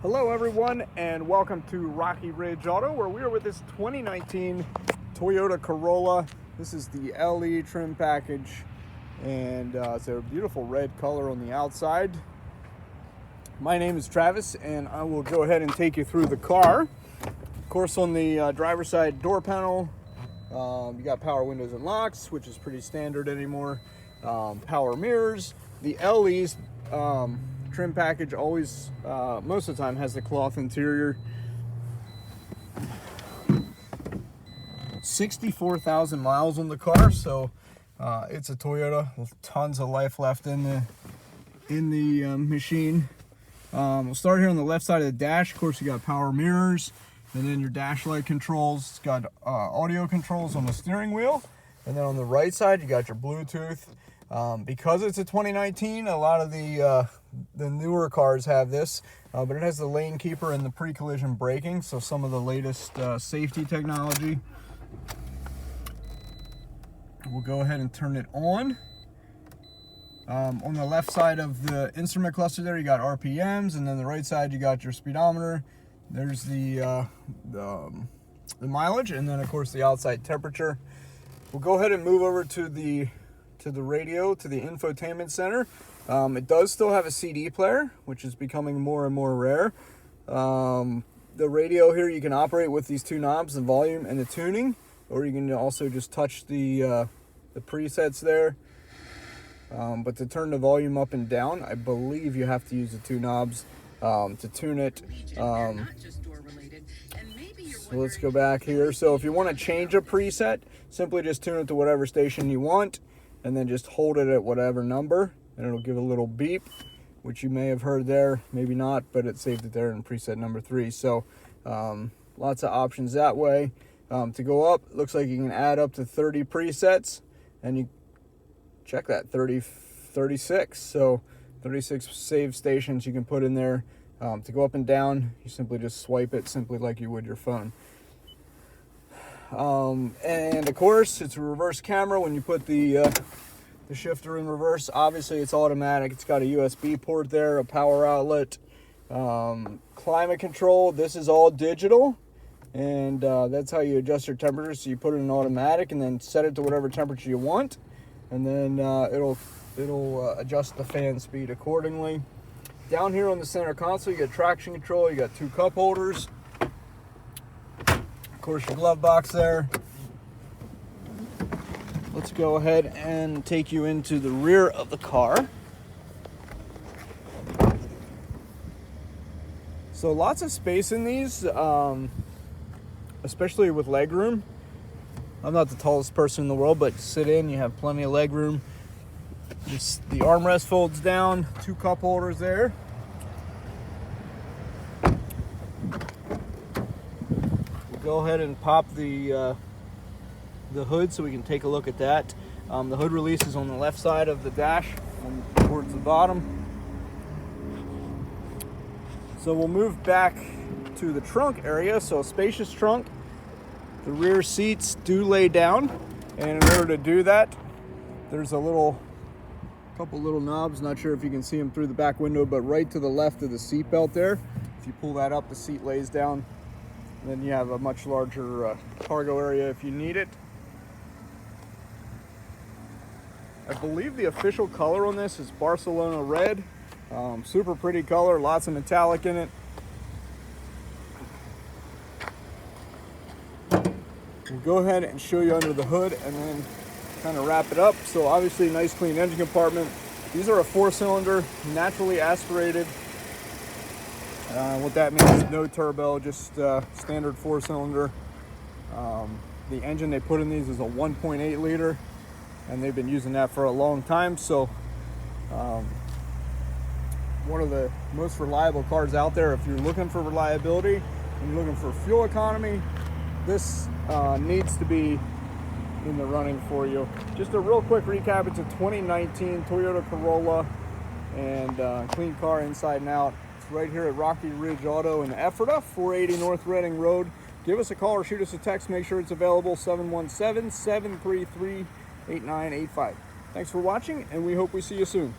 Hello everyone, and welcome to Rocky Ridge Auto, where we are with this 2019 Toyota Corolla. This is the LE trim package, and it's a beautiful red color on the outside. My name is Travis, and I will go ahead and take you through the car. Of course, on the driver's side door panel, you got power windows and locks, which is pretty standard anymore. Power mirrors. The LE's trim package always, most of the time, has the cloth interior. 64,000 miles on the car, so it's a Toyota with tons of life left in the machine. We'll start here on the left side of the dash. Of course, you got power mirrors, and then your dash light controls. It's got audio controls on the steering wheel, and then on the right side, you got your Bluetooth. Because it's a 2019, a lot of the newer cars have this, but it has the lane keeper and the pre-collision braking, so some of the latest safety technology. We'll go ahead and turn it on. On the left side of the instrument cluster there, you got RPMs, and then the right side, you got your speedometer. There's the mileage, and then of course the outside temperature. We'll go ahead and move over to the radio, to the infotainment center. It does still have a CD player, which is becoming more and more rare. The radio here, you can operate with these two knobs, the volume and the tuning, or you can also just touch the presets there. But to turn the volume up and down, I believe you have to use the two knobs to tune it. So let's go back here. So if you want to change a preset, simply just tune it to whatever station you want, and then just hold it at whatever number, and it'll give a little beep, which you may have heard there, maybe not, but it saved it there in preset number 3. So lots of options that way. To go up, looks like you can add up to 30 presets, and you check that, 36. So 36 save stations you can put in there. To go up and down, you simply just swipe it, simply like you would your phone. And of course, it's a reverse camera when you put the shifter in reverse. Obviously, it's automatic. It's got a USB port there, a power outlet, climate control. This is all digital, and that's how you adjust your temperature. So you put it in automatic and then set it to whatever temperature you want, and then it'll adjust the fan speed accordingly. Down here on the center console, you got traction control. You got 2 cup holders. Of course, your glove box there. Let's go ahead and take you into the rear of the car. So lots of space in these, especially with leg room. I'm not the tallest person in the world, but sit in, you have plenty of leg room. Just the armrest folds down, 2 cup holders there. Go ahead and pop the hood so we can take a look at that. The hood release is on the left side of the dash towards the bottom. So we'll move back to the trunk area. So a spacious trunk. The rear seats do lay down, and in order to do that, there's a couple little knobs. Not sure if you can see them through the back window, but right to the left of the seat belt there, if you pull that up, the seat lays down. Then you have a much larger cargo area if you need it. I believe the official color on this is Barcelona red. Super pretty color, lots of metallic in it. We'll go ahead and show you under the hood and then kind of wrap it up. So obviously, nice clean engine compartment. These are a 4-cylinder, naturally aspirated. What that means, no turbo, just standard 4-cylinder. The engine they put in these is a 1.8 liter, and they've been using that for a long time. So one of the most reliable cars out there. If you're looking for reliability and you're looking for fuel economy, this needs to be in the running for you. Just a real quick recap, it's a 2019 Toyota Corolla, and clean car inside and out. Right here at Rocky Ridge Auto in Ephrata, 480 North Reading Road. Give us a call or shoot us a text. Make sure it's available, 717-733-8985. Thanks for watching, and we hope we see you soon.